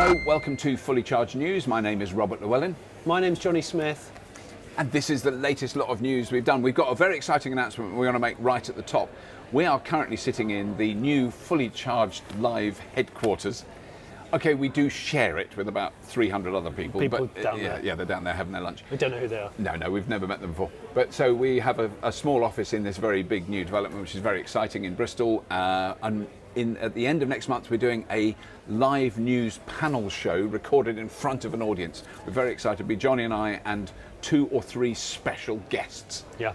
Hello, welcome to Fully Charged News. My name is Robert Llewellyn. My name's Jonny Smith. And this is the latest lot of news we've done. We've got a very exciting announcement we want to make right at the top. We are currently sitting in the new Fully Charged Live headquarters. Okay, we do share it with about 300 other people. People but, down there. Yeah, they're down there having their lunch. We don't know who they are. No, we've never met them before. But so we have a small office in this very big new development, which is very exciting in Bristol. And at the end of next month, we're doing a live news panel show recorded in front of an audience. We're very excited to be Jonny and I and 2 or 3 special guests. Yeah.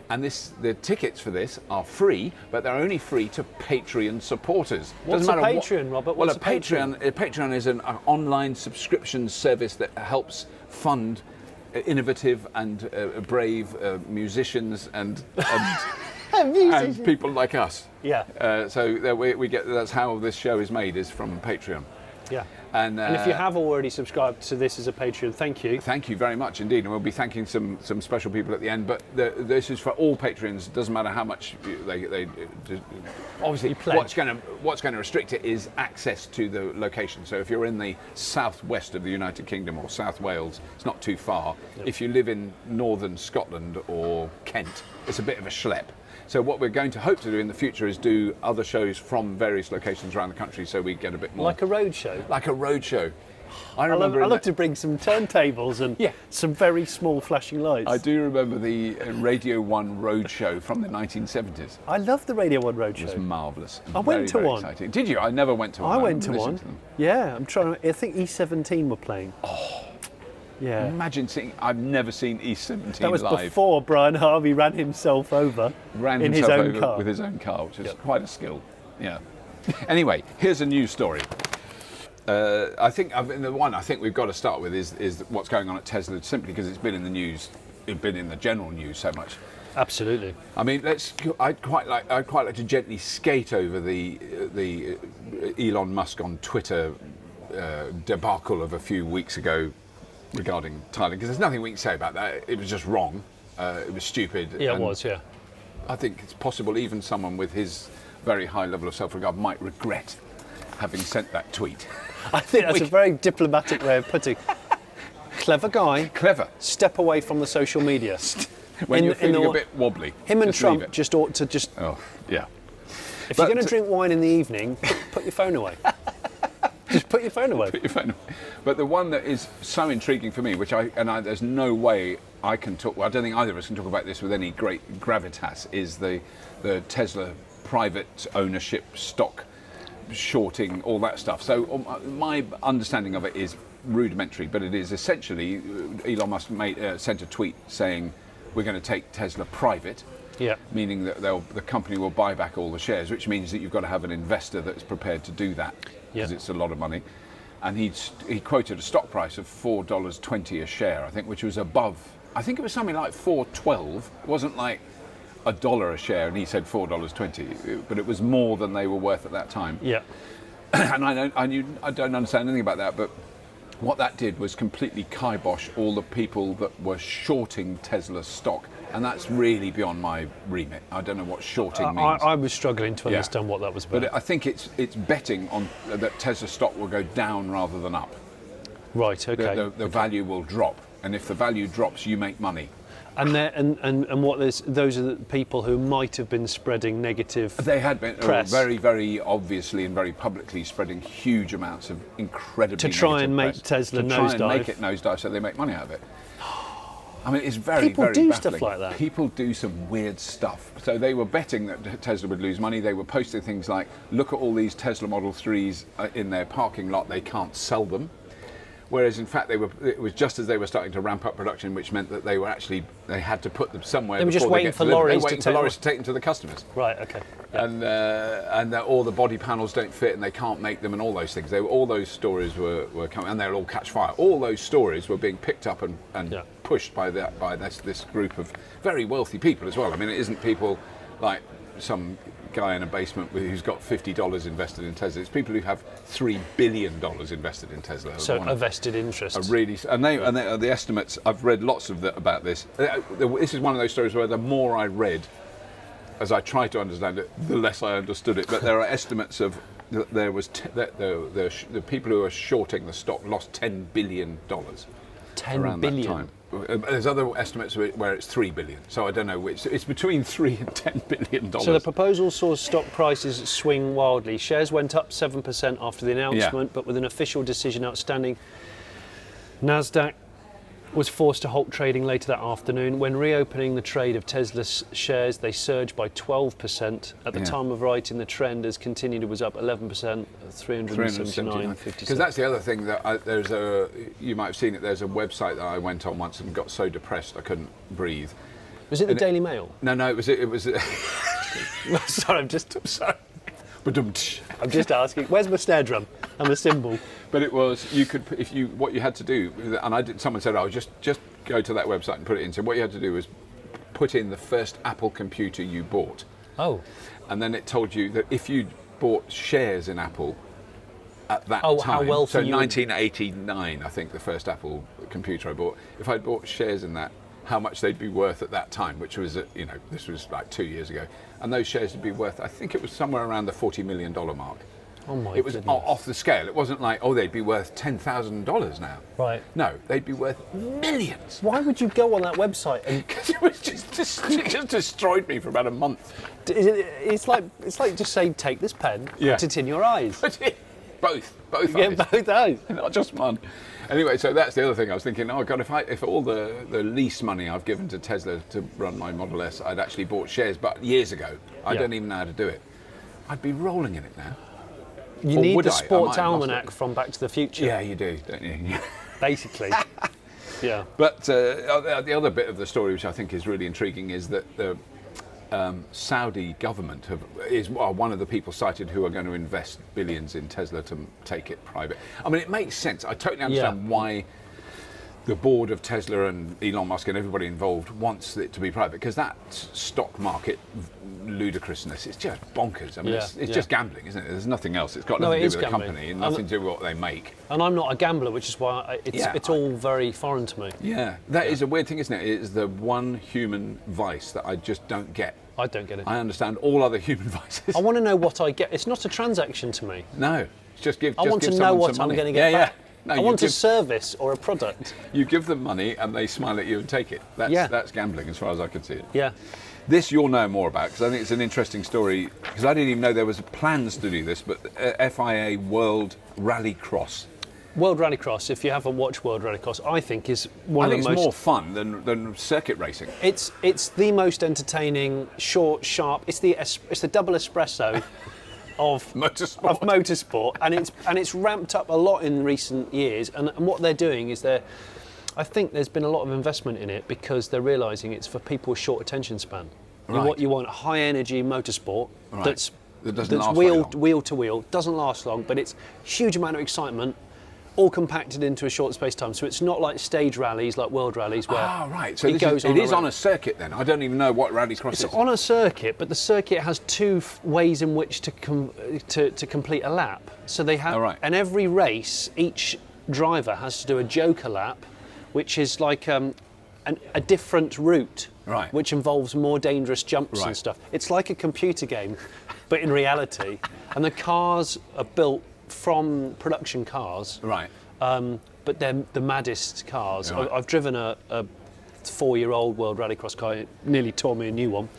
And the tickets for this are free, but they're only free to Patreon supporters. What's a Patreon, Robert? Well, a Patreon is an online subscription service that helps fund innovative and brave musicians and people like us. Yeah. So we get that's how this show is made, is from Patreon. Yeah. And if you have already subscribed to this as a Patreon, thank you. Thank you very much indeed, and we'll be thanking some special people at the end. But this is for all Patreons. It doesn't matter how much they obviously. What's going to restrict it is access to the location. So if you're in the southwest of the United Kingdom or South Wales, it's not too far. Yep. If you live in northern Scotland or Kent, it's a bit of a schlep. So what we're going to hope to do in the future is do other shows from various locations around the country, so we get a bit more... Like a road show? Like a road show. I love to bring some turntables and some very small flashing lights. I do remember the Radio 1 road show from the 1970s. I love the Radio 1 road show. It was marvellous. I went to one. Exciting. Did you? I never went to one. I went to one. Yeah, I think E17 were playing. Oh. Yeah. Imagine seeing. I've never seen E17 live. That was before Brian Harvey ran himself over in his own car. With his own car, which is quite a skill. Yeah. Anyway, here's a news story. I think the one I think we've got to start with is what's going on at Tesla, simply because it's been in the news, it's been in the general news so much. Absolutely. I mean, I'd quite like to gently skate over the Elon Musk on Twitter debacle of a few weeks ago regarding Thailand, because there's nothing we can say about that. It was just wrong. It was stupid. Yeah, it was, yeah. I think it's possible even someone with his very high level of self-regard might regret having sent that tweet. I think that's a very diplomatic way of putting it. Clever guy. Clever. Step away from the social media. When you're feeling a bit wobbly. Him and Trump just ought to just... Oh, yeah. If you're going to drink wine in the evening, put your phone away. Just put your phone away. Put your phone away. But the one that is so intriguing for me, there's no way I can talk. Well, I don't think either of us can talk about this with any great gravitas. Is the Tesla private ownership, stock shorting, all that stuff. So my understanding of it is rudimentary, but it is essentially Elon Musk sent a tweet saying we're going to take Tesla private. Yeah. Meaning that the company will buy back all the shares, which means that you've got to have an investor that's prepared to do that, because it's a lot of money. And he quoted a stock price of $4.20 a share, I think, which was above. I think it was something like $4.12. It wasn't like $1 a share, and he said $4.20, but it was more than they were worth at that time. Yeah. And I don't understand anything about that, but what that did was completely kibosh all the people that were shorting Tesla stock. And that's really beyond my remit. I don't know what shorting means. I was struggling to understand what that was about. But I think it's betting on that Tesla stock will go down rather than up. Right. Okay. The value will drop, and if the value drops, you make money. And what those are the people who might have been spreading negative. They had been press. Very, very obviously and very publicly spreading huge amounts of incredibly to try and make press, Tesla nosedive. To try and make it nosedive so they make money out of it. I mean, it's very, people very do baffling. stuff like that. People do some weird stuff. So they were betting that Tesla would lose money. They were posting things like, look at all these Tesla Model 3s in their parking lot, they can't sell them. Whereas in fact it was just as they were starting to ramp up production, which meant that they had to put them somewhere. They were just waiting for lorries to take them to the customers. Right. Okay. Yeah. And all the body panels don't fit and they can't make them and all those things. All those stories were coming, and they'll all catch fire. All those stories were being picked up and pushed by this group of very wealthy people as well. I mean, it isn't people like some guy in a basement who's got $50 invested in Tesla. It's people who have $3 billion invested in Tesla. So a vested interest. And the estimates. I've read lots of about this. This is one of those stories where the more I read, as I tried to understand it, the less I understood it. But there are estimates of that there was the people who are shorting the stock lost $10 billion. 10 around billion. that time. There's other estimates where it's 3 billion. So I don't know which. It's between 3 and 10 billion dollars. So the proposal saw stock prices swing wildly. Shares went up 7% after the announcement, but with an official decision outstanding, Nasdaq was forced to halt trading later that afternoon. When reopening the trade of Tesla's shares, they surged by 12%. At the time of writing, the trend has continued. It was up 11%, 379.57. Because that's the other thing that you might have seen it. There's a website that I went on once and got so depressed I couldn't breathe. Was it the Daily Mail? No, it was. Sorry, I'm sorry. Badum-tsh. I'm just asking. Where's my snare drum and the cymbal? But it was, what you had to do, and someone said, just go to that website and put it in. So what you had to do was put in the first Apple computer you bought. Oh. And then it told you that if you bought shares in Apple at that time. How wealthy so 1989, I think, the first Apple computer I bought. If I'd bought shares in that, how much they'd be worth at that time, which was, this was like 2 years ago. And those shares would be worth, I think it was somewhere around the $40 million mark. Oh my It was goodness. off the scale. It wasn't like, they'd be worth $10,000 now. Right. No, they'd be worth millions. Why would you go on that website and... Because it just destroyed me for about a month. It's like just saying, take this pen, put it in your eyes. Both Yeah, eyes. both eyes. Not just one. Anyway, so that's the other thing. I was thinking, oh God, if all the lease money I've given to Tesla to run my Model S, I'd actually bought shares, but years ago, I don't even know how to do it. I'd be rolling in it now. You need the sports almanac from Back to the Future. Yeah, you do, don't you? Basically. Yeah. But the other bit of the story, which I think is really intriguing, is that the Saudi government is one of the people cited who are going to invest billions in Tesla to take it private. I mean, it makes sense. I totally understand why the board of Tesla and Elon Musk and everybody involved wants it to be private, because that stock market ludicrousness, it's just bonkers. I mean, it's just gambling, isn't it? There's nothing else. It's got nothing to do with the company and nothing to do with what they make. And I'm not a gambler, which is why it's all very foreign to me. Yeah, that is a weird thing, isn't it? It is the one human vice that I just don't get. I don't get it. I understand all other human vices. I want to know what I get. It's not a transaction to me. No, just give. I want to know what I'm going to get back. No, I want a service or a product. You give them money and they smile at you and take it. That's gambling as far as I can see it. Yeah. This you'll know more about, because I think it's an interesting story, because I didn't even know there was plans to do this, but FIA World Rallycross. World Rallycross, if you haven't watched World Rallycross, I think is one of the most... I think it's more fun than circuit racing. It's the most entertaining, short, sharp. It's the double espresso of motorsport, and it's ramped up a lot in recent years. And what they're doing is I think there's been a lot of investment in it because they're realising it's for people with short attention span. Right. You want high energy motorsport that's last wheel to wheel, doesn't last long, but it's huge amount of excitement, all compacted into a short space of time. So it's not like stage rallies, like world rallies, where So it is on a circuit then. I don't even know what Rallycross is. It's on a circuit, but the circuit has two ways in which to complete a lap. So they have, and every race, each driver has to do a joker lap, which is like a different route, which involves more dangerous jumps and stuff. It's like a computer game, but in reality. And the cars are built from production cars, but they're the maddest cars. I've driven a 4-year-old World Rallycross car. It nearly tore me a new one.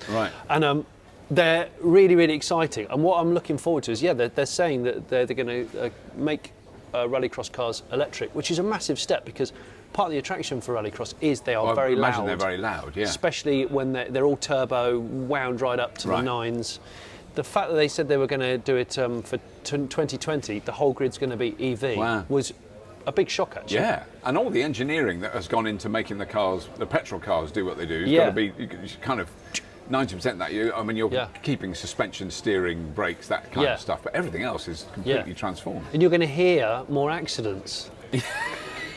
And they're really, really exciting. And what I'm looking forward to is, they're saying that they're going to make Rallycross cars electric, which is a massive step, because part of the attraction for Rallycross is they are very loud. I imagine they're very loud, yeah. Especially when they're all turbo, wound right up to the nines. The fact that they said they were going to do it for 2020, the whole grid's going to be EV, was a big shock, actually. Yeah, and all the engineering that has gone into making the petrol cars do what they do, it's got to be kind of 90% that you're keeping suspension, steering, brakes, that kind of stuff, but everything else is completely transformed. And you're going to hear more accidents.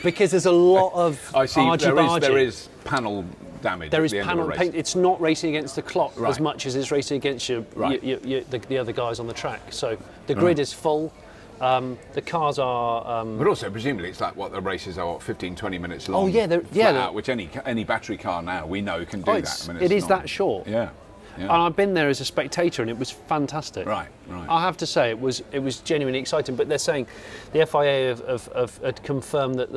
Because there's a lot of there is panel damage. There is panel paint. It's not racing against the clock as much as it's racing against the other guys on the track. So the grid is full. The cars are... but also, presumably, it's like the races are 15, 20 minutes long. Oh, yeah. Out, which any battery car now, we know, can do that. I mean, it is that short. Yeah. Yeah. And I've been there as a spectator, and it was fantastic. Right. I have to say, it was genuinely exciting. But they're saying the FIA have confirmed that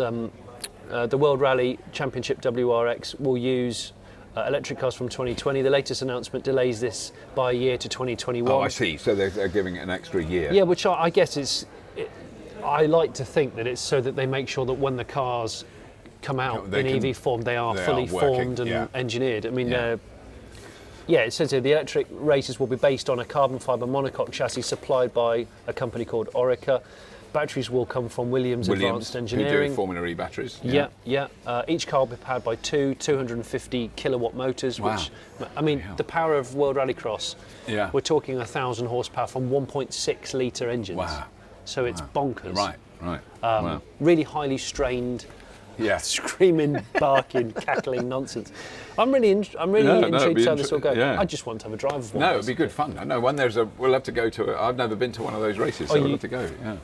the World Rally Championship WRX will use electric cars from 2020. The latest announcement delays this by a year to 2021. Oh, I see. So they're giving it an extra year. Yeah, which I guess I like to think that it's so that they make sure that when the cars come out in EV form, they are fully formed and engineered. I mean, it says here the electric races will be based on a carbon fibre monocoque chassis supplied by a company called Orica. Batteries will come from Williams Advanced Engineering. Who do Formula E batteries. Yeah. Each car will be powered by two 250 kilowatt motors, which, I mean, the power of World Rallycross, we're talking 1,000 horsepower from 1.6 litre engines. Wow. So it's bonkers. Right. Really highly strained, screaming, barking, cackling nonsense. I'm really intrigued how this will go. I just want to have a drive of one. No, it'd be good fun. I know we'll have to go to it. I've never been to one of those races, so we'll have to go. Yeah.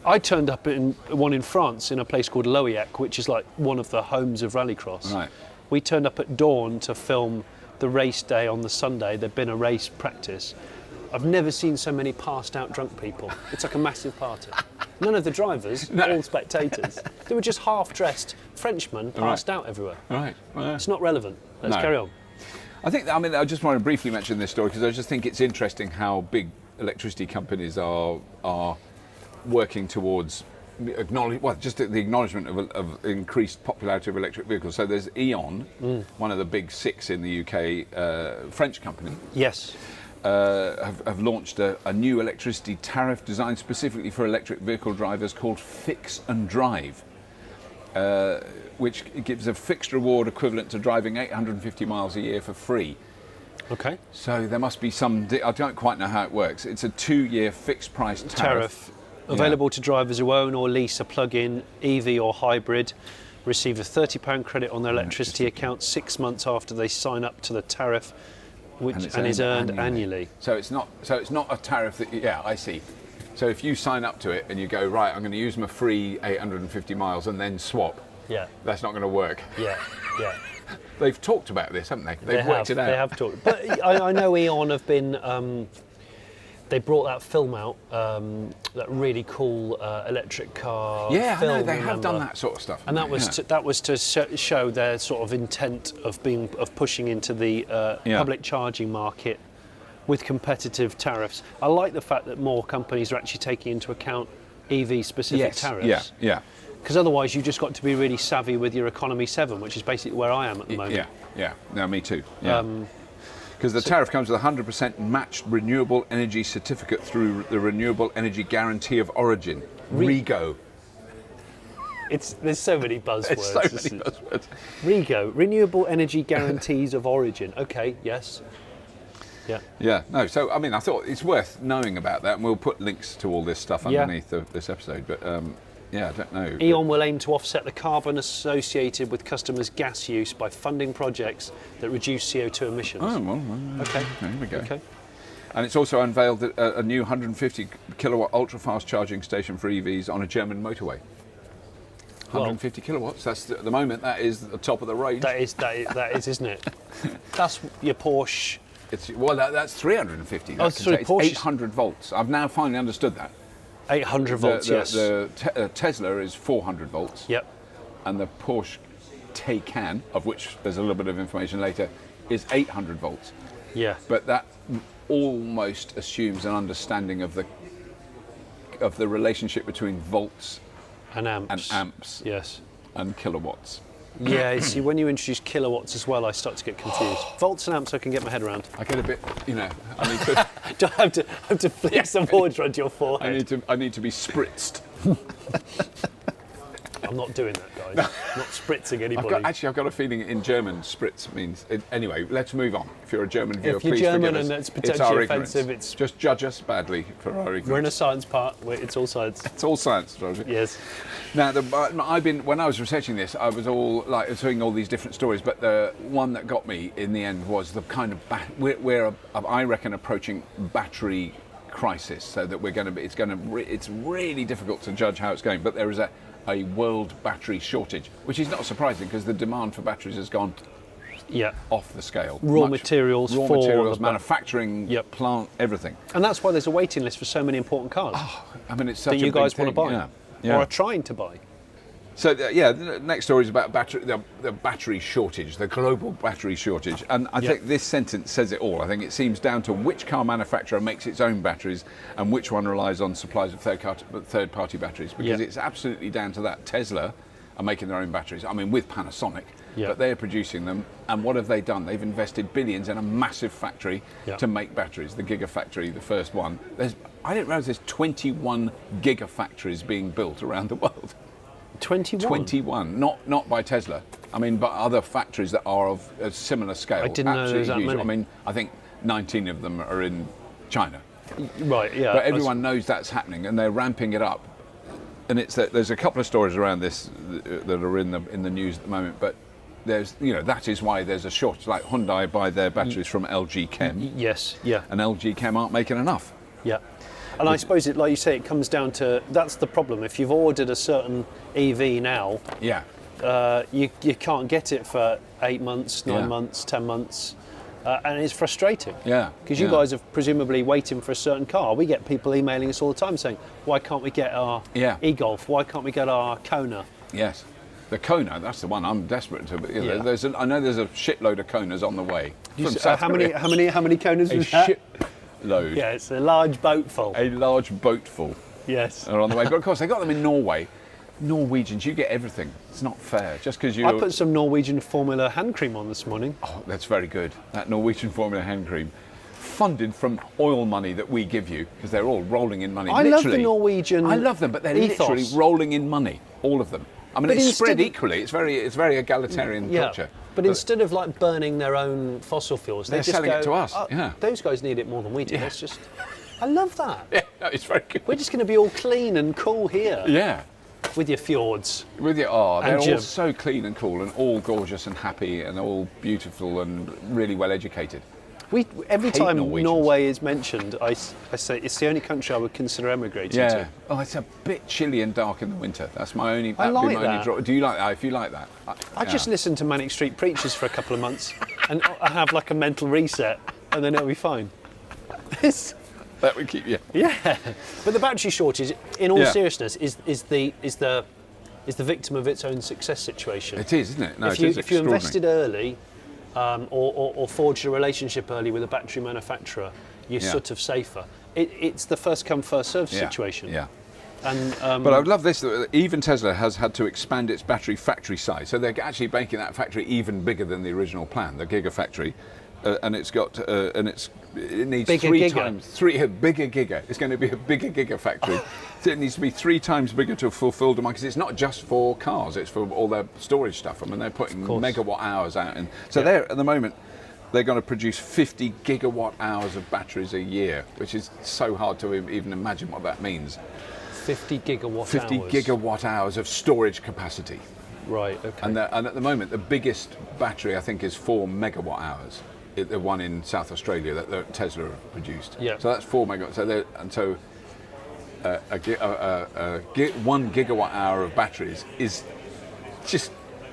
I turned up in one in France in a place called Loillac, which is like one of the homes of rallycross. Right. We turned up at dawn to film the race day on the Sunday. There'd been a race practice. I've never seen so many passed out drunk people. It's like a massive party. None of the drivers, all spectators. They were just half-dressed Frenchmen passed out everywhere. Right. Well, it's not relevant. Let's carry on. I just want to briefly mention this story because I just think it's interesting how big electricity companies are working towards the acknowledgement of increased popularity of electric vehicles. So there's Elon, one of the big six in the UK, French company. Yes. Have launched a new electricity tariff designed specifically for electric vehicle drivers called Fix and Drive, which gives a fixed reward equivalent to driving 850 miles a year for free. Okay. So there must be I don't quite know how it works. It's a 2-year fixed price tariff. Available to drivers who own or lease a plug-in EV or hybrid, receive a £30 credit on their electricity account 6 months after they sign up to the tariff, and is earned annually. So it's not a tariff that I see. So if you sign up to it and you go, right, I'm going to use my free 850 miles and then swap. Yeah. That's not going to work. Yeah. They've talked about this, haven't they? They've worked it out. They have talked. But I know Eon have been. They brought that film out, that really cool electric car film. Yeah, I know, they have done that sort of stuff. And that was to show their sort of intent of pushing into the public charging market with competitive tariffs. I like the fact that more companies are actually taking into account EV-specific tariffs. Yeah. Because otherwise, you just got to be really savvy with your Economy 7, which is basically where I am at the moment. Yeah. No, me too. Yeah. Because the tariff comes with a 100% matched renewable energy certificate through the Renewable Energy Guarantee of Origin, REGO. There's so many buzzwords. REGO, Renewable Energy Guarantees of Origin. Okay, yes. Yeah. No, so, I mean, I thought it's worth knowing about that, and we'll put links to all this stuff underneath this episode, but... I don't know. Eon will aim to offset the carbon associated with customers' gas use by funding projects that reduce CO2 emissions. Oh, well, okay. There we go. Okay. And it's also unveiled a new 150 kilowatt ultra-fast charging station for EVs on a German motorway. 150 kilowatts. That's at the moment. That is the top of the range. That is, isn't it? That's your Porsche. That's 350. It's 800 volts. I've now finally understood that. 800 volts, yes. The Tesla is 400 volts. Yep. And the Porsche Taycan, of which there's a little bit of information later, is 800 volts. Yeah. But that almost assumes an understanding of the relationship between volts and amps. Yes. And kilowatts. Yeah, see, when you introduce kilowatts as well, I start to get confused. Volts and amps I can get my head around. I get a bit, I need to... Do I have to flick some words around your forehead? I need to be spritzed. I'm not doing that, guys. I'm not spritzing anybody. I've got a feeling in German, spritz means... Anyway, let's move on. If you're a German viewer, please German forgive us. and it's potentially offensive, it's... Just judge us badly for our ignorance. We're in a science part where it's all science. It's all science, Roger. Yes. Now, when I was researching this, I was all like seeing all these different stories, but the one that got me in the end was the kind of we're I reckon approaching battery crisis, so that it's really difficult to judge how it's going. But there is a world battery shortage, which is not surprising because the demand for batteries has gone off the scale. Raw materials, manufacturing, plant, everything. And that's why there's a waiting list for so many important cars. Oh, I mean, it's such that a you big guys thing. want to buy, or are trying to buy. So the next story is about the battery shortage, the global battery shortage, and I think this sentence says it all. I think it seems down to which car manufacturer makes its own batteries and which one relies on supplies of third-party batteries, because it's absolutely down to that. Tesla are making their own batteries. I mean, with Panasonic, but they're producing them. And what have they done? They've invested billions in a massive factory to make batteries, the Gigafactory, the first one. I didn't realise there's 21 Gigafactories being built around the world. 21, not by Tesla. I mean, but other factories that are of a similar scale. I didn't know there was that many. I mean, I think 19 of them are in China. Right, yeah. But everyone knows that's happening, and they're ramping it up. And there's a couple of stories around this that are in the news at the moment. But that is why there's a shortage. Like Hyundai buy their batteries from LG Chem. Yes, yeah. And LG Chem aren't making enough. Yeah. And I suppose, like you say, it comes down to, that's the problem. If you've ordered a certain EV now, you can't get it for 8 months, 9 months, 10 months, and it's frustrating. Yeah. Because you guys are presumably waiting for a certain car. We get people emailing us all the time saying, why can't we get our e-Golf? Why can't we get our Kona? Yes. The Kona, that's the one I'm desperate to. I know there's a shitload of Konas on the way. How many Konas is that? Load. Yeah, it's a large boatful. A large boatful. Yes. Are on the way. But of course, they got them in Norway. Norwegians, you get everything. It's not fair. Just because you. I put some Norwegian Formula hand cream on this morning. Oh, that's very good. That Norwegian Formula hand cream, funded from oil money that we give you, because they're all rolling in money. I love the Norwegian. I love them, but they're literally rolling in money. All of them. I mean, it's spread equally. It's very egalitarian culture. But instead of like burning their own fossil fuels, they're just selling it to us. Those guys need it more than we do. Let's just. I love that. Yeah, no, it's very good. We're just going to be all clean and cool here. Yeah. With your fjords. They're all so clean and cool and all gorgeous and happy and all beautiful and really well educated. Every time Norway is mentioned, I say it's the only country I would consider emigrating to. Oh, it's a bit chilly and dark in the winter. That's my only. I like that. Do you like that? If you like that, I just listen to Manic Street Preachers for a couple of months, and I have like a mental reset, and then it'll be fine. That would keep you. Yeah, but the battery shortage, in all seriousness, is the victim of its own success situation. It is, isn't it? No, if you invested early. Or forged a relationship early with a battery manufacturer, you're sort of safer. It's the first come, first served situation. Yeah. And, but I love this. Even Tesla has had to expand its battery factory size, so they're actually making that factory even bigger than the original plan, the Gigafactory. And it's got, it needs bigger bigger Giga. It's going to be a bigger Gigafactory. So it needs to be 3 times bigger to fulfil demand, because it's not just for cars, it's for all their storage stuff. I mean, they're putting megawatt hours out. So they're, at the moment, they're going to produce 50 gigawatt hours of batteries a year, which is so hard to even imagine what that means. 50 gigawatt hours? 50 gigawatt hours of storage capacity. Right, okay. And at the moment, the biggest battery, I think, is 4 megawatt hours. The one in South Australia that Tesla have produced. Yeah. So that's 4 megawatts. So 1 gigawatt hour of batteries is just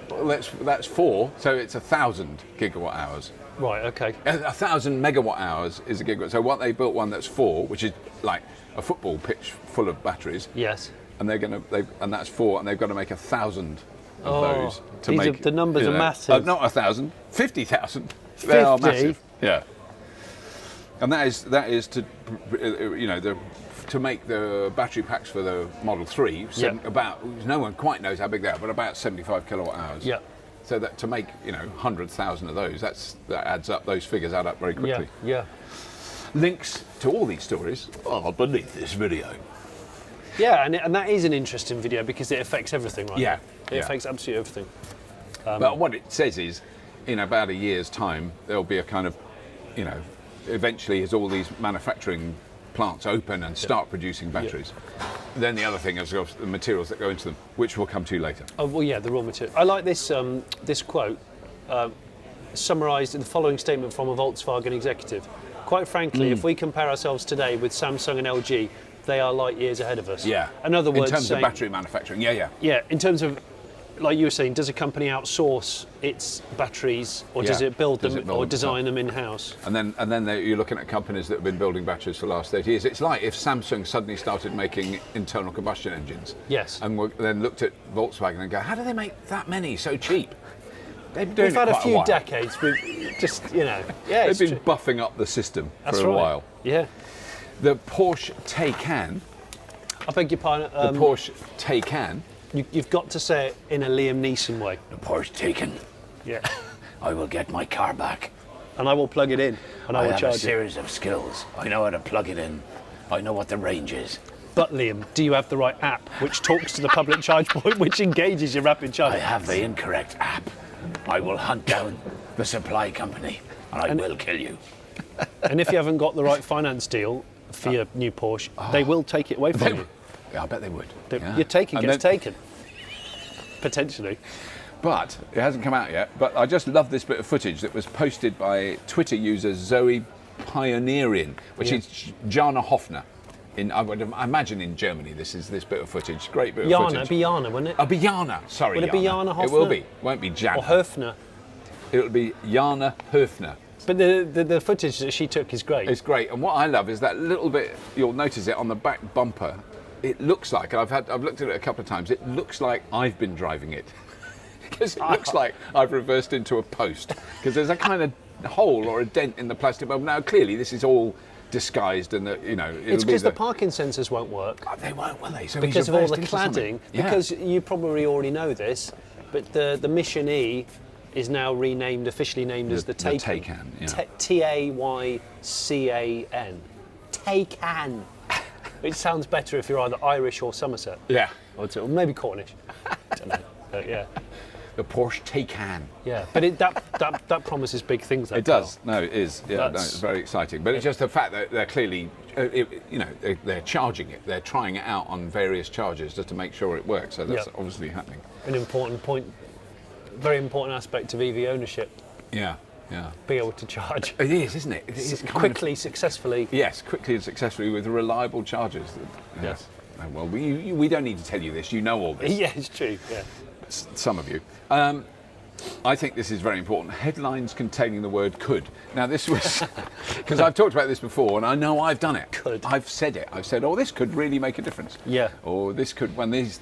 that's 4. So it's 1,000 gigawatt hours. Right. Okay. 1,000 megawatt hours is a gigawatt. So what they built one that's 4, which is like a football pitch full of batteries. Yes. And and that's 4, and they've got to make 1,000 of those to make. The numbers are massive. Not 1,000, 50,000. They are massive. Yeah. And that is to to make the battery packs for the Model 3 about, no one quite knows how big they are, but about 75 kilowatt hours. Yeah. So that to make 100,000 of those, that adds up. Those figures add up very quickly. Yeah. Links to all these stories are beneath this video. Yeah, and that is an interesting video because it affects everything, right? Yeah. It affects absolutely everything. But what it says is, in about a year's time, there'll be a kind of, eventually as all these manufacturing plants open and start producing batteries, then the other thing is the materials that go into them, which we'll come to later. Oh, well, yeah, the raw material. I like this this quote, summarised in the following statement from a Volkswagen executive. Quite frankly, if we compare ourselves today with Samsung and LG, they are light years ahead of us. Yeah. In other words, in terms of battery manufacturing, yeah. In terms of like you were saying, does a company outsource its batteries, or does it build them or design them in-house? And then you're looking at companies that have been building batteries for the last 30 years. It's like if Samsung suddenly started making internal combustion engines. Yes. And then looked at Volkswagen and go, how do they make that many so cheap? We've had a few decades. We've just, they've been buffing up the system for a while. Yeah. The Porsche Taycan. I beg your pardon. The Porsche Taycan. You've got to say it in a Liam Neeson way. The Porsche Taycan. Yeah. I will get my car back. And I will plug it in. And I will charge it. I have a series of skills. I know how to plug it in. I know what the range is. But Liam, do you have the right app which talks to the public charge point, which engages your rapid charge? I have the incorrect app. I will hunt down the supply company and I will kill you. And if you haven't got the right finance deal for your new Porsche, they will take it away from you. Yeah, I bet they would. Your Taycan gets taken. Potentially. But it hasn't come out yet. But I just love this bit of footage that was posted by Twitter user Zoe Pioneering, which is Jana Hoffner. I would imagine in Germany this bit of footage. Great bit of footage. It'd be Jana, wouldn't it? It'll be Jana, sorry. Would it be Jana Hoffner? It will be. It won't be Jana. Or Höfner. It'll be Jana Höfner. But the footage that she took is great. It's great. And what I love is that little bit, you'll notice it on the back bumper. It looks like, and I've looked at it a couple of times, it looks like I've been driving it. Because it looks like I've reversed into a post. Because there's a kind of hole or a dent in the plastic bumper. Now, clearly, this is all disguised and it's because the parking sensors won't work. Oh, they won't, will they? So because of all the cladding. Because you probably already know this, but the Mission E is now officially named as the Taycan. Taycan. Taycan. It sounds better if you're either Irish or Somerset. Yeah. Or maybe Cornish. I don't know. But yeah. The Porsche Taycan. Yeah, but that promises big things. It does. No, it is. Yeah, it's very exciting. But it's just the fact that they're clearly, they're charging it. They're trying it out on various chargers just to make sure it works. So that's obviously happening. An important point, very important aspect of EV ownership. Yeah. Yeah. Be able to charge. It is, isn't it? It is quickly, successfully. Yes, quickly and successfully with reliable chargers. Yes. Well, we don't need to tell you this. You know all this. Yeah, it's true. Yeah. Some of you. I think this is very important. Headlines containing the word could. Now, this was because I've talked about this before, and I know I've done it. Could. I've said it. I've said, oh, this could really make a difference. Yeah. Or this could, when this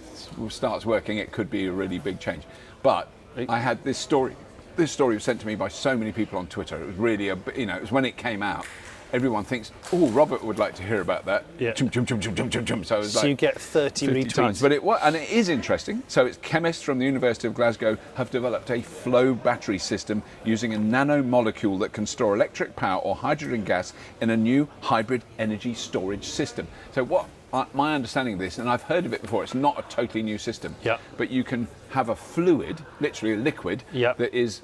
starts working, it could be a really big change. But I had this story. This story was sent to me by so many people on Twitter. It was really it was when it came out. Everyone thinks, oh, Robert would like to hear about that. Yeah. Chum, chum, chum, chum, chum, chum, chum. So you get 30 retweets. Times. But it is interesting. So it's chemists from the University of Glasgow have developed a flow battery system using a nanomolecule that can store electric power or hydrogen gas in a new hybrid energy storage system. So my understanding of this, and I've heard of it before, it's not a totally new system. Yeah. But you can have a fluid, literally a liquid, that is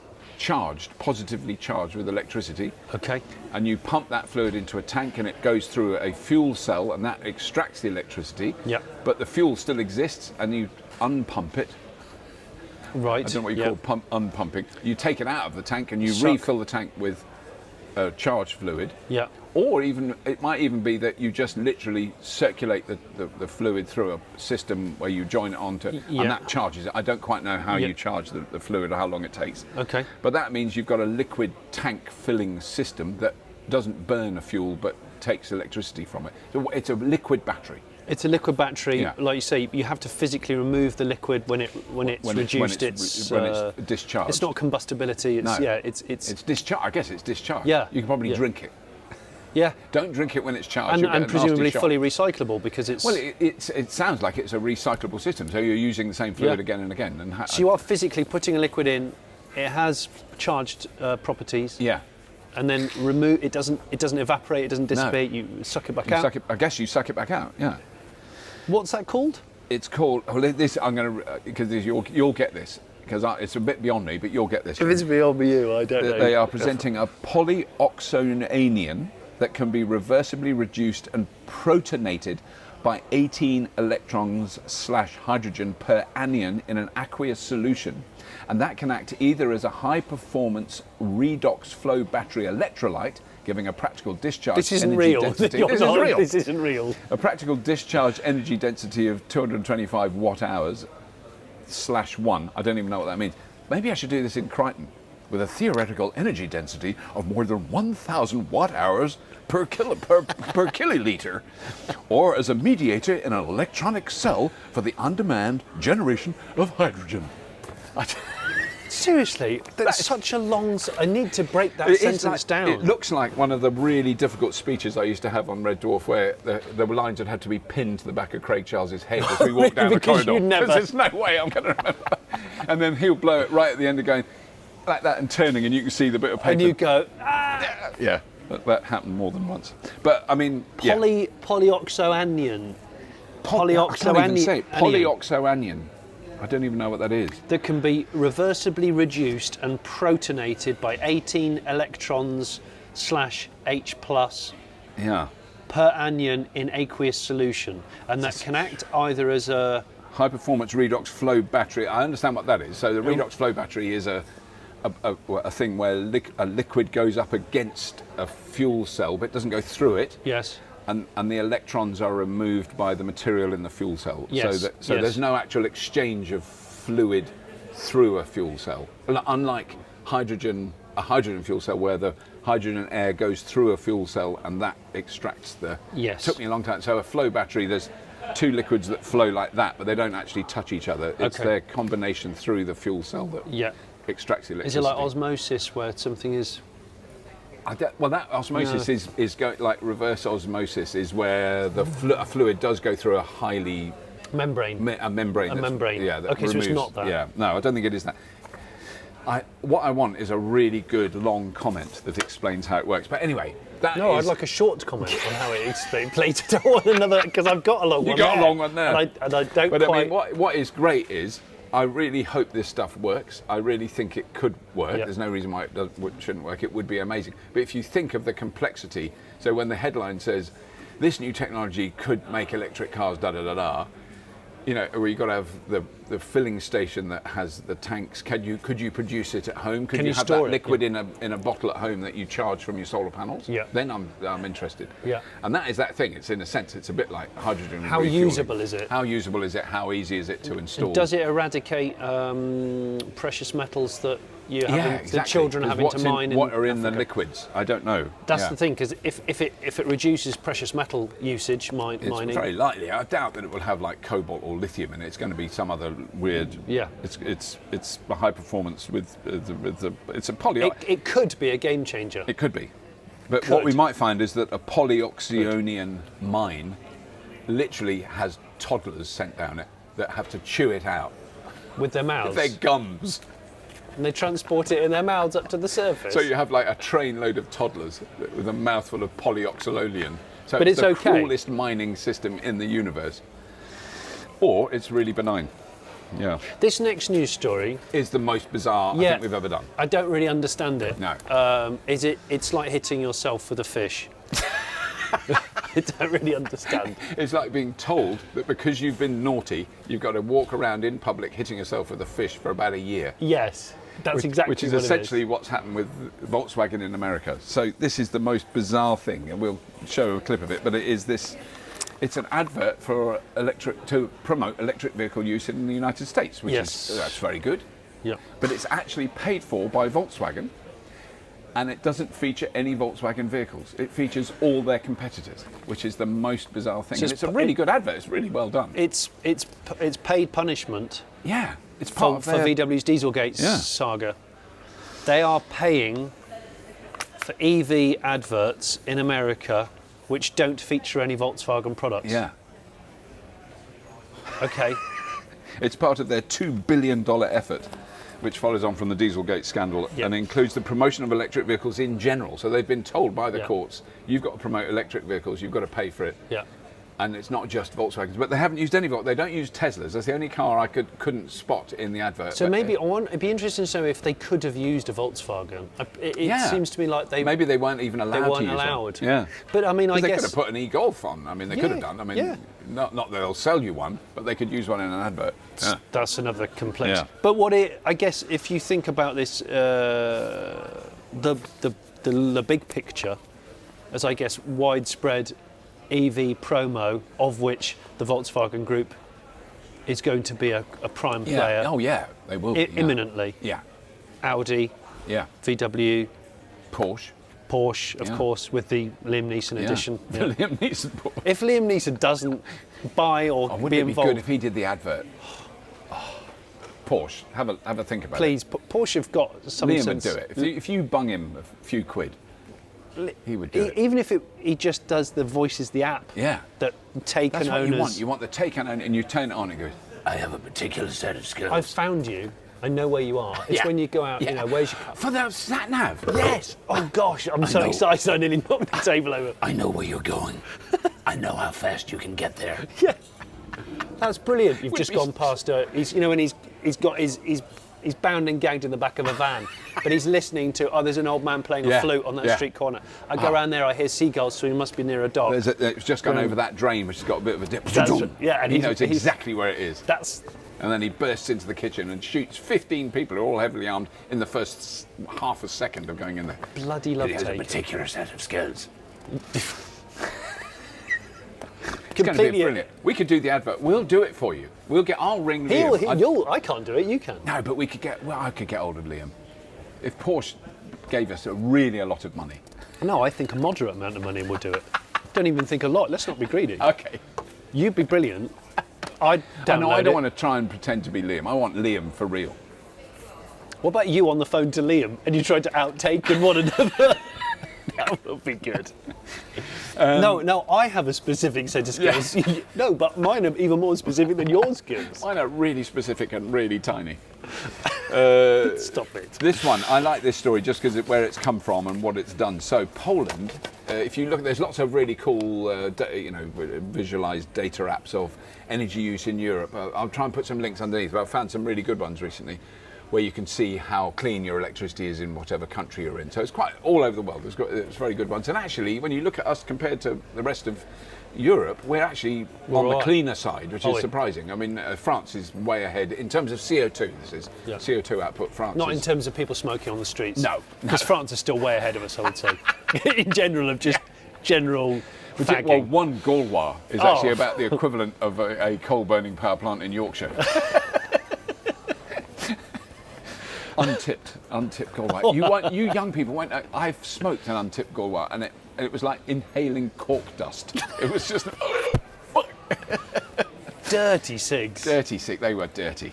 positively charged with electricity. Okay. And you pump that fluid into a tank and it goes through a fuel cell and that extracts the electricity. Yeah. But the fuel still exists and you unpump it. Right. I don't know what you call unpumping. You take it out of the tank and you refill the tank with charged fluid. Yeah. Or it might even be that you just literally circulate the fluid through a system where you join it onto, and that charges it. I don't quite know how you charge the fluid or how long it takes. Okay. But that means you've got a liquid tank filling system that doesn't burn a fuel but takes electricity from it. So it's a liquid battery. It's a liquid battery, like you say. You have to physically remove the liquid when it's reduced. It's discharged. It's not combustibility. It's discharge. I guess it's discharge. Yeah. You can probably drink it. Yeah. Don't drink it when it's charged. And presumably fully recyclable because it's. Well, it sounds like it's a recyclable system. So you're using the same fluid again and again. So you are physically putting a liquid in. It has charged properties. Yeah. And then remove. It doesn't evaporate. It doesn't dissipate. You suck it back out. I guess you suck it back out. Yeah. What's that called? It's called. Well, this I'm going to because you'll get this because it's a bit beyond me, but you'll get this. If it's beyond you, I don't know. They are presenting a polyoxoanion that can be reversibly reduced and protonated by 18 electrons/hydrogen per anion in an aqueous solution. And that can act either as a high-performance redox flow battery electrolyte, giving a practical discharge This isn't energy real. density. This is real. This isn't real. A practical discharge energy density of 225 watt-hours /1. I don't even know what that means. Maybe I should do this in Crichton with a theoretical energy density of more than 1,000 watt-hours per kiloliter, or as a mediator in an electronic cell for the on-demand generation of hydrogen. Seriously, that's such a long... I need to break that sentence down. It looks like one of the really difficult speeches I used to have on Red Dwarf, where the lines would have to be pinned to the back of Craig Charles's head as we walk down the corridor. Because there's no way I'm going to remember. And then he'll blow it right at the end of going like that and turning, and you can see the bit of paper. And you go, ah! Yeah, that happened more than once. But, I mean... Polyoxoanion. Polyoxoanion. I don't even know what that is. That can be reversibly reduced and protonated by 18 electrons /H+ per anion in aqueous solution. And that can act either as a... high-performance redox flow battery. I understand what that is. So the redox flow battery is a thing where a liquid goes up against a fuel cell, but it doesn't go through it. Yes. And the electrons are removed by the material in the fuel cell. Yes. So there's no actual exchange of fluid through a fuel cell. Unlike a hydrogen fuel cell, where the hydrogen and air goes through a fuel cell and that extracts the... Yes. It took me a long time. So a flow battery, there's two liquids that flow like that, but they don't actually touch each other. It's their combination through the fuel cell that extracts the electricity. Is it like osmosis, where something is... Well, that osmosis is like reverse osmosis is where a fluid does go through a highly... membrane. A membrane. Yeah. That removes, so it's not that. Yeah. No, I don't think it is that. What I want is a really good long comment that explains how it works. But anyway, I'd like a short comment on how it explains to one another, because I've got a long one. You got a long one there. And I don't but quite... I mean, what is great is, I really hope this stuff works. I really think it could work. Yep. There's no reason why it shouldn't work. It would be amazing. But if you think of the complexity, so when the headline says, this new technology could make electric cars, da-da-da-da, you know, where you've got to have the filling station that has the tanks. Could you produce it at home? Could you have that liquid in a bottle at home that you charge from your solar panels? Yeah. Then I'm interested. Yeah. And that is that thing. It's in a sense, it's a bit like hydrogen. How usable is it? How usable is it? How easy is it to install? And does it eradicate precious metals that the children are having to mine? What are in the liquids? I don't know. That's the thing, because if it reduces precious metal usage, mining, it's very likely. I doubt that it will have like cobalt or lithium in it. It's going to be some other weird. Yeah. It's a high performance with it's a poly. It could be a game changer. It could be, but what we might find is that a polyoxyonian mine literally has toddlers sent down it that have to chew it out with their mouths. With their gums. And they transport it in their mouths up to the surface. So you have like a train load of toddlers with a mouthful of polyoxylonian. So but it's the coolest mining system in the universe. Or it's really benign. Yeah. This next news story is the most bizarre I think we've ever done. I don't really understand it. No. It's like hitting yourself with a fish. I don't really understand. It's like being told that because you've been naughty, you've got to walk around in public hitting yourself with a fish for about a year. Yes, that's exactly which is what essentially it is. What's happened with Volkswagen in America. So this is the most bizarre thing, and we'll show a clip of it, but it is this. It's an advert for to promote electric vehicle use in the United States, which that's very good. Yeah. But it's actually paid for by Volkswagen, and it doesn't feature any Volkswagen vehicles. It features all their competitors, which is the most bizarre thing. And it's a really good advert. It's really well done. It's paid punishment. Yeah, it's part for VW's Dieselgate saga. They are paying for EV adverts in America which don't feature any Volkswagen products. Yeah. Okay. It's part of their $2 billion effort, which follows on from the Dieselgate scandal and includes the promotion of electric vehicles in general. So they've been told by the courts, you've got to promote electric vehicles, you've got to pay for it. Yeah. And it's not just Volkswagens, but they haven't used any. They don't use Teslas. That's the only car I couldn't spot in the advert. So maybe it'd be interesting to know if they could have used a Volkswagen. It seems to me like maybe they weren't even allowed to use one. Yeah. But I mean, I guess they could have put an e-Golf on. I mean, they could have done. I mean, not that they'll sell you one, but they could use one in an advert. Yeah. That's another complex. Yeah. But I guess if you think about this, the big picture, as I guess widespread EV promo, of which the Volkswagen Group is going to be a prime player. Oh yeah, they will be, imminently. Yeah. Audi. Yeah. VW. Porsche, of course, with the Liam Neeson edition. Yeah. Liam Neeson Porsche. If Liam Neeson doesn't buy or be wouldn't it involved, be good if he did the advert? Porsche, have a think about please, it. Please, Porsche have got some Liam sense. would do it. If you bung him a few quid, he would do it. Even if he just does the Voices the app. Yeah. That Taycan That's what owners. you want. You want the Taycan owner, and you turn it on and it goes, I have a particular set of skills. I've found you. I know where you are. It's when you go out, where's your car? For the sat nav. Yes. Oh gosh, I'm so excited I nearly knocked the table over. I know where you're going. I know how fast you can get there. Yeah. That's brilliant. You've just gone past he's when he's bound and gagged in the back of a van, but he's listening to there's an old man playing a flute on that street corner. I go around there, I hear seagulls, so he must be near a dog. It's just gone over that drain, which has got a bit of a dip. And he knows exactly where it is. And then he bursts into the kitchen and shoots 15 people who are all heavily armed in the first half a second of going in there. Bloody love He has a Taycan. particular set of skills. It's going to be brilliant. We could do the advert. We'll do it for you. I'll ring Liam. I can't do it. You can. No, but I could get hold of Liam. If Porsche gave us really a lot of money. No, I think a moderate amount of money would do it. Don't even think a lot. Let's not be greedy. Okay. You'd be brilliant. I don't want to try and pretend to be Liam. I want Liam for real. What about you on the phone to Liam and you tried to outtake one another? That would be good. No, I have a specific set of skills. Yeah. No, but mine are even more specific than your skills. Mine are really specific and really tiny. Stop it. This one, I like this story just because where it's come from and what it's done. So Poland, if you look, there's lots of really cool, visualized data apps of energy use in Europe. I'll try and put some links underneath, but I've found some really good ones recently, where you can see how clean your electricity is in whatever country you're in. So it's quite all over the world. It's very good ones. And actually, when you look at us compared to the rest of Europe, we're actually on the cleaner side, which is surprising. I mean, France is way ahead in terms of CO2. This is CO2 output. France. Not in terms of people smoking on the streets. No, because France is still way ahead of us, I would say. In general, of just general. Well, one Gaulois is actually about the equivalent of a coal-burning power plant in Yorkshire. Untipped Gaulois. You young people won't know. I've smoked an untipped Gaulois, and it was like inhaling cork dust. It was just dirty cigs. Dirty cig. They were dirty.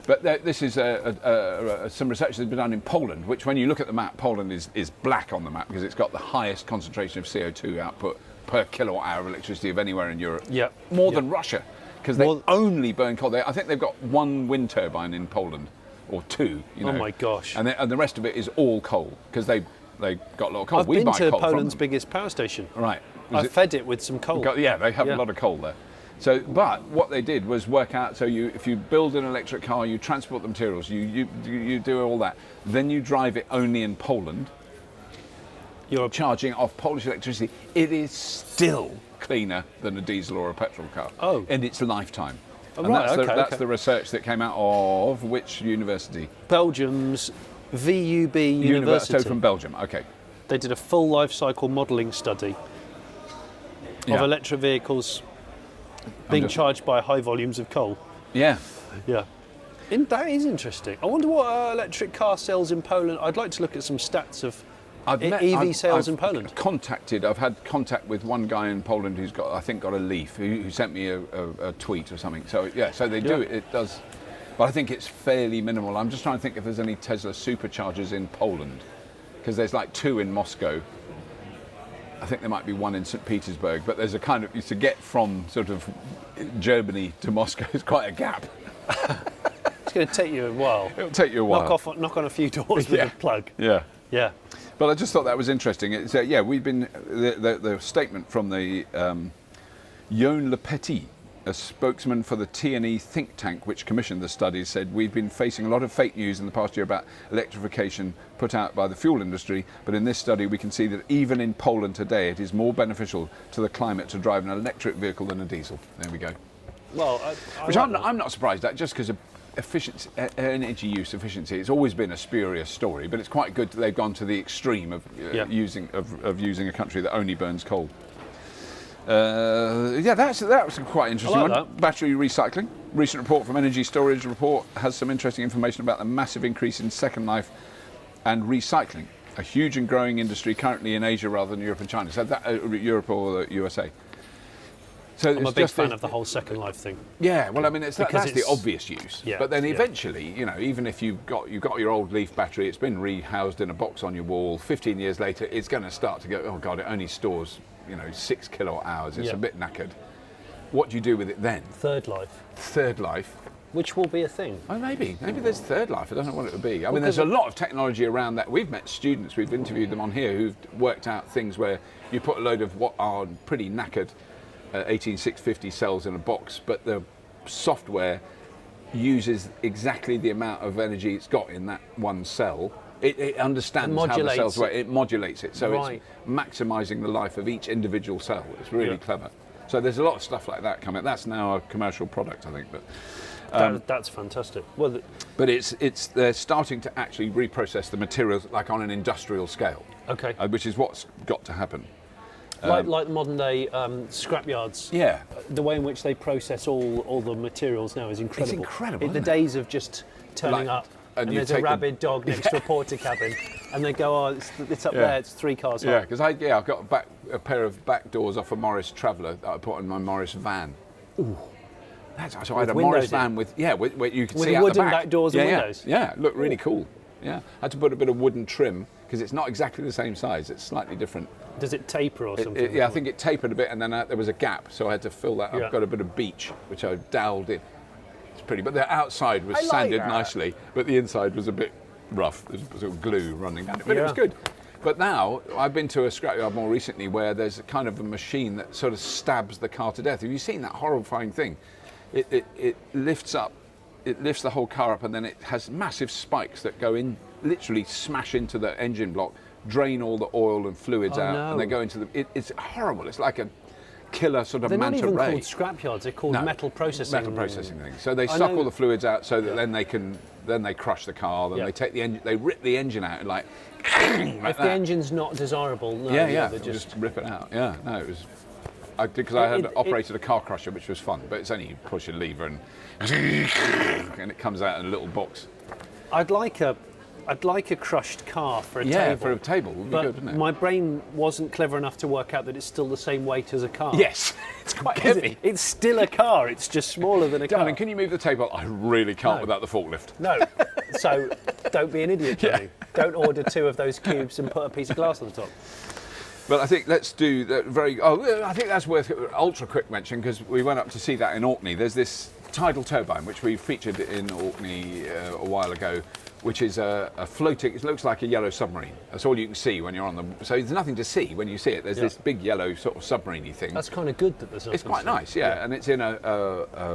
But this is some research that's been done in Poland, which when you look at the map, Poland is black on the map because it's got the highest concentration of CO2 output per kilowatt hour of electricity of anywhere in Europe. Yeah. More than Russia, because they only burn coal. I think they've got one wind turbine in Poland, or two. Oh my gosh. And the rest of it is all coal, because they got a lot of coal. I've been to Poland's biggest power station. Right. I fed it with some coal. They have a lot of coal there. So, but what they did was work out. So if you build an electric car, you transport the materials, you do all that, then you drive it only in Poland. You're charging off Polish electricity. It is still cleaner than a diesel or a petrol car in its lifetime. Oh, and right, that's the research that came out of which university? Belgium's VUB University. So from Belgium, okay. They did a full life cycle modelling study of electric vehicles being charged by high volumes of coal. Yeah. Yeah. That is interesting. I wonder what electric car sales in Poland. I'd like to look at some stats of EV sales in Poland. I've had contact with one guy in Poland who's got a Leaf, who sent me a tweet or something. So so they do it. It does, but I think it's fairly minimal. I'm just trying to think if there's any Tesla superchargers in Poland, because there's like 2 in Moscow. I think there might be 1 in St. Petersburg, but there's a kind of, to get from sort of Germany to Moscow is quite a gap. It's going to take you a while. It'll take you a while. Knock on a few doors with a plug. Yeah. Yeah. But I just thought that was interesting. It's, we've been, the statement from the Yon Le Petit, a spokesman for the T&E think tank which commissioned the study, said we've been facing a lot of fake news in the past year about electrification put out by the fuel industry, but in this study we can see that even in Poland today it is more beneficial to the climate to drive an electric vehicle than a diesel. There we go. Well, I'm not surprised at, just because of efficiency, energy use efficiency. It's always been a spurious story, but it's quite good that they've gone to the extreme of using a country that only burns coal. That was quite interesting. I like that. Battery recycling. Recent report from Energy Storage Report has some interesting information about the massive increase in second life and recycling. A huge and growing industry currently in Asia rather than Europe and China. So that Europe or the USA. So I'm a big fan of the whole second life thing. Yeah, well, I mean, that's the obvious use. Yeah, but then eventually, you know, even if you've got your old Leaf battery, it's been rehoused in a box on your wall. 15 years later, it's going to start to go. Oh God, it only stores 6 kilowatt hours. It's a bit knackered. What do you do with it then? Third life. Third life. Which will be a thing. Oh, maybe there's third life. I don't know what it would be. I mean, there's a lot of technology around that. We've met students, we've interviewed them on here who've worked out things where you put a load of what are pretty knackered 18650 cells in a box, but the software uses exactly the amount of energy it's got in that one cell. It understands how the cells work. It modulates it, so it's maximising the life of each individual cell. It's really clever. So there's a lot of stuff like that coming. That's now a commercial product, I think. But that's fantastic. Well, but they're starting to actually reprocess the materials like on an industrial scale. Okay. Which is what's got to happen. Like modern day scrapyards. Yeah. The way in which they process all the materials now is incredible. It's incredible. The days of just turning up and there's a rabid dog next to a porter cabin, and they go, "Oh, it's up there. It's 3 cars high." Yeah, because I've got a pair of back doors off a Morris Traveller that I put on my Morris van. Ooh. So I had a Morris van with where you could see out the wooden back. back doors and windows. Yeah, it looked really cool. Yeah, I had to put a bit of wooden trim because it's not exactly the same size. It's slightly different. Does it taper or something? I think it tapered a bit, and then there was a gap, so I had to fill that up. I've got a bit of beach, which I doweled in. It's pretty, but the outside was sanded nicely, but the inside was a bit rough. There's sort of glue running down it, but it was good. But now, I've been to a scrapyard more recently where there's a kind of a machine that sort of stabs the car to death. Have you seen that horrifying thing? It lifts up, it lifts the whole car up, and then it has massive spikes that go in, literally smash into the engine block, drain all the oil and fluids out, and they go into the. It's horrible. It's like a killer sort of manta ray. They're not even called scrapyards. They're called metal processing. Metal processing things. So they suck all the fluids out, so that then they crush the car. Then they take the engine, they rip the engine out, and like. If the engine's not desirable, they just rip it out. Yeah, no, it was. Because I had operated a car crusher, which was fun, but it's only you push a lever and it comes out in a little box. I'd like a crushed car for a table. Yeah, for a table would be good, wouldn't it? My brain wasn't clever enough to work out that it's still the same weight as a car. Yes, it's quite heavy. It's still a car, it's just smaller than a car. Darling, can you move the table? I really can't without the forklift. No, so don't be an idiot, Jonny. Don't order 2 of those cubes and put a piece of glass on the top. But I think let's do that I think that's worth ultra quick mention because we went up to see that in Orkney. There's this tidal turbine which we featured in Orkney a while ago, which is a floating. It looks like a yellow submarine. That's all you can see when you're on the. So there's nothing to see when you see it. There's this big yellow sort of submarine-y thing. That's kind of good that there's. It's quite nice, and it's in a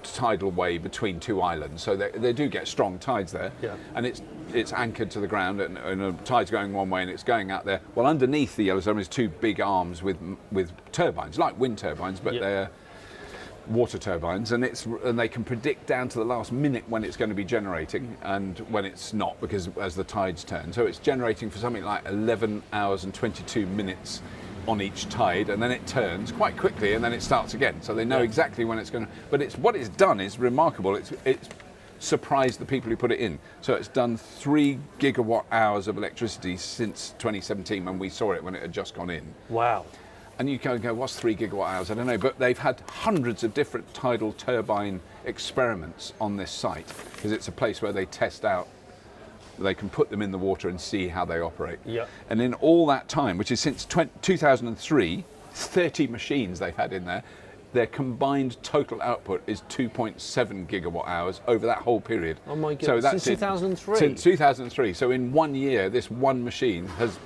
tidal way between 2 islands, so they do get strong tides there, and it's anchored to the ground, and the tide's going one way and it's going out there. Well, underneath the yellow submarine is 2 big arms with turbines, like wind turbines, but they're water turbines, and they can predict down to the last minute when it's going to be generating and when it's not, because as the tides turn. So it's generating for something like 11 hours and 22 minutes on each tide, and then it turns quite quickly, and then it starts again. So they know exactly when it's going to. But what it's done is remarkable. It's surprised the people who put it in. So it's done 3 gigawatt hours of electricity since 2017 when we saw it, when it had just gone in. Wow. And you can go, what's 3 gigawatt hours? I don't know, but they've had hundreds of different tidal turbine experiments on this site because it's a place where they test out. They can put them in the water and see how they operate. Yeah. And in all that time, which is since 2003, 30 machines they've had in there, their combined total output is 2.7 gigawatt hours over that whole period. Oh my goodness, so that's since 2003? Since 2003. So in 1 year, this one machine has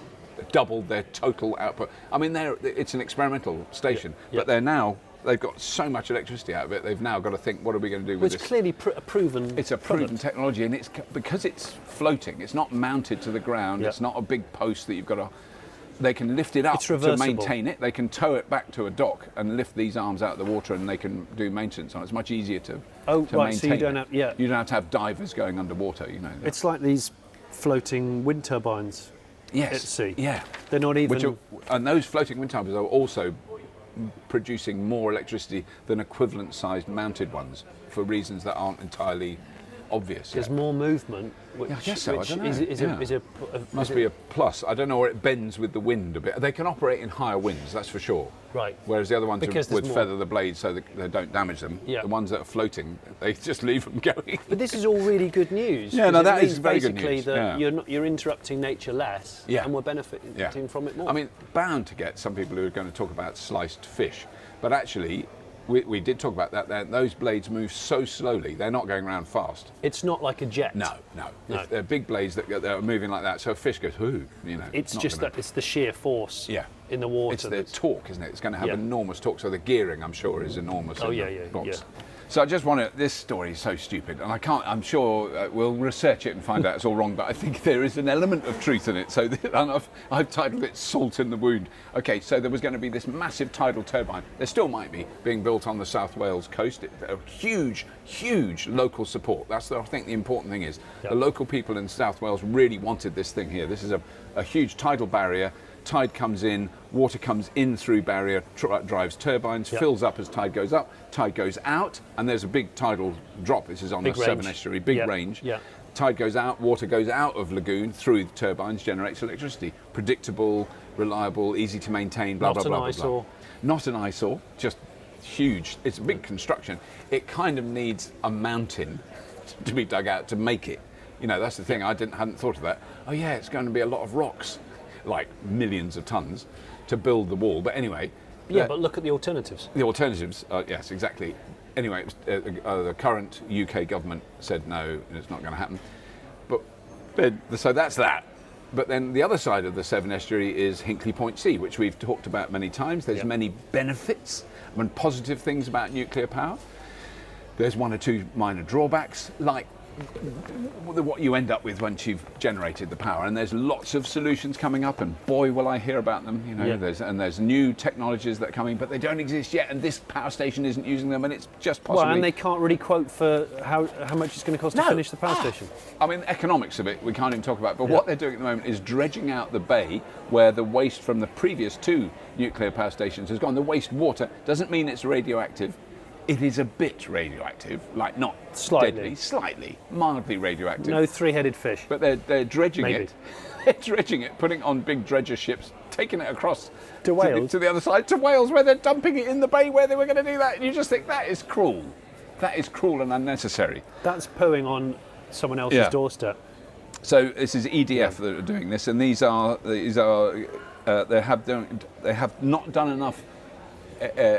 doubled their total output. I mean, it's an experimental station, but they've got so much electricity out of it, they've now got to think, what are we going to do with this? It's clearly a proven It's a proven technology, and it's because it's floating, it's not mounted to the ground, it's not a big post that you've got to. They can lift it up to maintain it, they can tow it back to a dock and lift these arms out of the water, and they can do maintenance on it. It's much easier to maintain. So you don't have, you don't have to have divers going underwater, It's like these floating wind turbines. Yes. at sea. Yeah. They're not even. And those floating wind turbines are also producing more electricity than equivalent-sized mounted ones for reasons that aren't entirely obvious. There's more movement, which, I guess so. which I don't know. is a Must be a plus. I don't know where it bends with the wind a bit. They can operate in higher winds, that's for sure. Right. Whereas the other ones Because would there's feather the blades so that they don't damage them. Yeah. The ones that are floating, they just leave them going. But this is all really good news. Yeah, no, because that it is means very good basically news. that Yeah. you're interrupting nature less, and we're benefiting from it more. I mean, bound to get some people who are going to talk about sliced fish, but actually, we did talk about that. Those blades move so slowly; they're not going around fast. It's not like a jet. No. They're big blades that are moving like that. So a fish goes, "Ooh," you know. It's just that it's the sheer force. Yeah. In the water. It's the torque, isn't it? It's going to have enormous torque. So the gearing, I'm sure, is enormous. Oh, in yeah, the yeah, box. yeah. So I just want to. This story is so stupid, and I can't. I'm sure we'll research it and find out it's all wrong. But I think there is an element of truth in it. So and I've titled it "Salt in the Wound." Okay, so there was going to be this massive tidal turbine. There still might be being built on the South Wales coast. A huge local support. That's I think the important thing is the local people in South Wales really wanted this thing here. This is a huge tidal barrier. Tide comes in, water comes in through barrier, drives turbines, fills up as tide goes up, tide goes out, and there's a big tidal drop. This is on the Severn Estuary, big range. Yeah. Tide goes out, water goes out of lagoon through the turbines, generates electricity. Predictable, reliable, easy to maintain, blah, blah, blah, blah, blah. Not an eyesore, just huge. It's a big construction. It kind of needs a mountain to be dug out to make it. You know, that's the thing. I hadn't thought of that. Oh yeah, it's going to be a lot of rocks, like millions of tons, to build the wall. But anyway. Yeah, but look at the alternatives. The alternatives, yes, exactly. Anyway, the current UK government said no, it's not going to happen. But so that's that. But then the other side of the Severn Estuary is Hinkley Point C, which we've talked about many times. There's many benefits and positive things about nuclear power. There's one or two minor drawbacks, like what you end up with once you've generated the power, and there's lots of solutions coming up, and boy will I hear about them. You know, there's new technologies that are coming, but they don't exist yet, and this power station isn't using them, and it's just possibly. Well, and they can't really quote for how much it's going to cost to finish the power station. I mean, the economics of it we can't even talk about. But what they're doing at the moment is dredging out the bay where the waste from the previous two nuclear power stations has gone. The wastewater doesn't mean it's radioactive. It is a bit radioactive, like not deadly, slightly, mildly radioactive. No three-headed fish. But they're dredging it. They're dredging it, putting it on big dredger ships, taking it across to Wales, to the other side, to Wales, where they're dumping it in the bay where they were going to do that. And you just think that is cruel. That is cruel and unnecessary. That's pooing on someone else's doorstep. So this is EDF that are doing this, and these are they have not done enough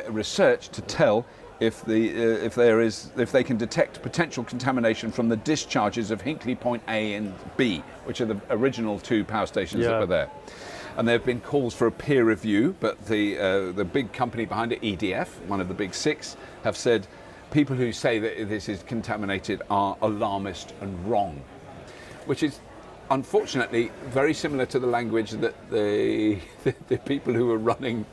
research to tell if they can detect potential contamination from the discharges of Hinkley Point A and B, which are the original two power stations that were there. And there have been calls for a peer review, but the big company behind it, EDF, one of the big six, have said people who say that this is contaminated are alarmist and wrong, which is unfortunately very similar to the language that the people who were running.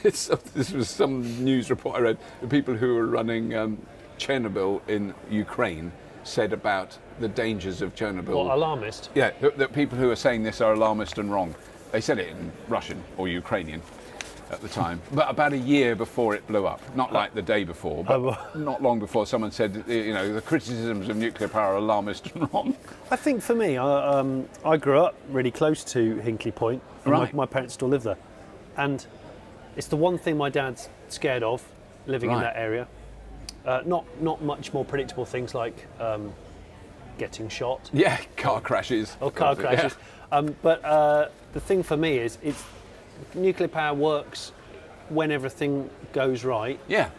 This was some news report I read. The people who were running Chernobyl in Ukraine said about the dangers of Chernobyl. What, alarmist? Yeah, the people who are saying this are alarmist and wrong. They said it in Russian or Ukrainian at the time, but about a year before it blew up. Not like the day before, but not long before. Someone said, you know, the criticisms of nuclear power are alarmist and wrong. I think for me, I grew up really close to Hinkley Point. Right. My parents still live there, and it's the one thing my dad's scared of, living in that area. Not much more predictable things like getting shot. Yeah, car crashes. Or car crashes. Yeah. But the thing for me is, nuclear power works when everything goes right. Yeah.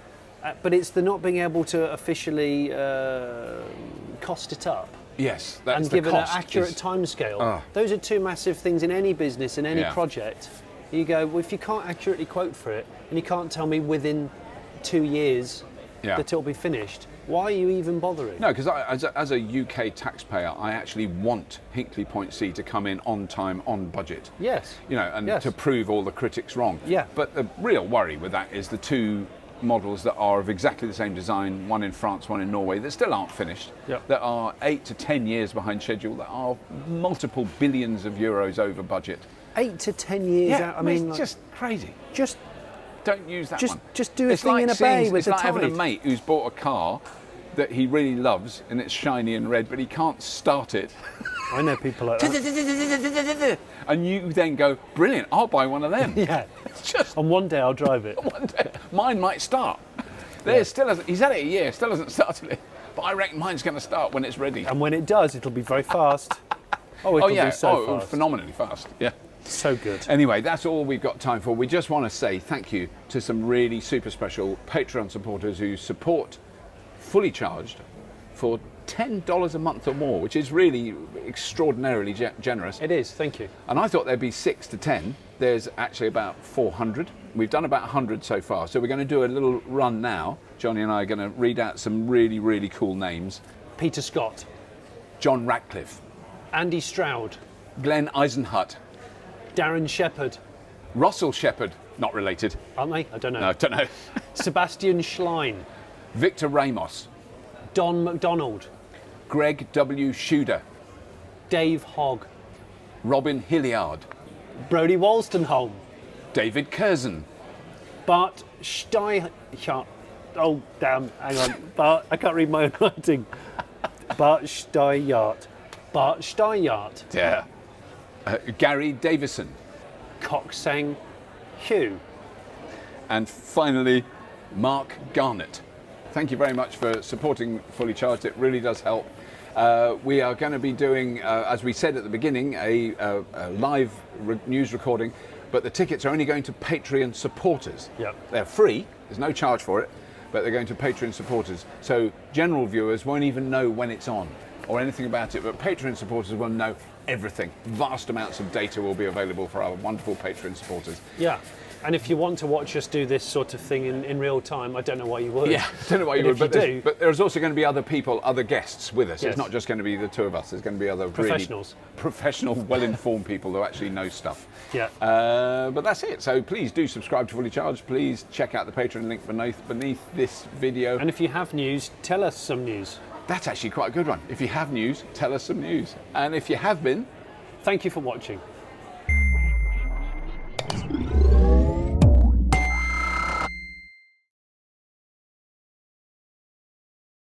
But it's the not being able to officially cost it up. Yes, that's and the give it an cost accurate timescale. Those are two massive things in any business, in any project. You go, well, if you can't accurately quote for it, and you can't tell me within 2 years that it'll be finished, why are you even bothering? No, because as a UK taxpayer, I actually want Hinkley Point C to come in on time, on budget. Yes. You know, and to prove all the critics wrong. Yeah. But the real worry with that is the two models that are of exactly the same design, one in France, one in Norway, that still aren't finished, Yep. that are 8 to 10 years behind schedule, that are multiple billions of euros over budget. 8 to 10 years out. I mean, it's just crazy. just Don't use that one. just do a thing in a bay with It's the like having a tide. mate who's bought a car that he really loves and it's shiny and red, but he can't start it. I know people like that. And you then go, brilliant, I'll buy one of them. Yeah. It's just And one day I'll drive it. one day. Mine might start. There still hasn't, he's had it a year, still hasn't started it. But I reckon mine's going to start when it's ready. And when it does, it'll be very fast. Oh, it'll be so fast. Phenomenally fast. Yeah. So good. Anyway, that's all we've got time for. We just want to say thank you to some really super special Patreon supporters who support Fully Charged for $10 a month or more, which is really extraordinarily generous. It is, thank you. And I thought there'd be 6 to 10. There's actually about 400. We've done about 100 so far. So we're going to do a little run now. Jonny and I are going to read out some really, really cool names. Peter Scott, John Ratcliffe, Andy Stroud, Glenn Eisenhut, Darren Shepherd, Russell Shepherd, not related. aren't they? I don't know. No, don't know. Sebastian Schlein, Victor Ramos, Don McDonald, Greg W. Schuder, Dave Hogg, Robin Hilliard, Brodie Wolstenholme, David Curzon, Bart Steichart. Oh, damn, hang on. Bart, I can't read my own writing. Bart Steichart. Bart Steichart. yeah. Gary Davison, Coxsang Hugh. and finally, Mark Garnett. Thank you very much for supporting Fully Charged. It really does help. We are going to be doing, as we said at the beginning, a live news recording, but the tickets are only going to Patreon supporters. Yep. They're free, there's no charge for it, but they're going to Patreon supporters. So general viewers won't even know when it's on or anything about it, but Patreon supporters will know everything. Vast amounts of data will be available for our wonderful Patreon supporters. Yeah. And if you want to watch us do this sort of thing in real time, I don't know why you would. Yeah, I don't know why you would, but there's also going to be other people, other guests with us. Yes. It's not just going to be the two of us. There's going to be other Professionals. really professional, well-informed people who actually know stuff. Yeah. But that's it. So please do subscribe to Fully Charged. Please check out the Patreon link beneath this video. And if you have news, tell us some news. That's actually quite a good one. If you have news, tell us some news. And if you have been, Thank you for watching.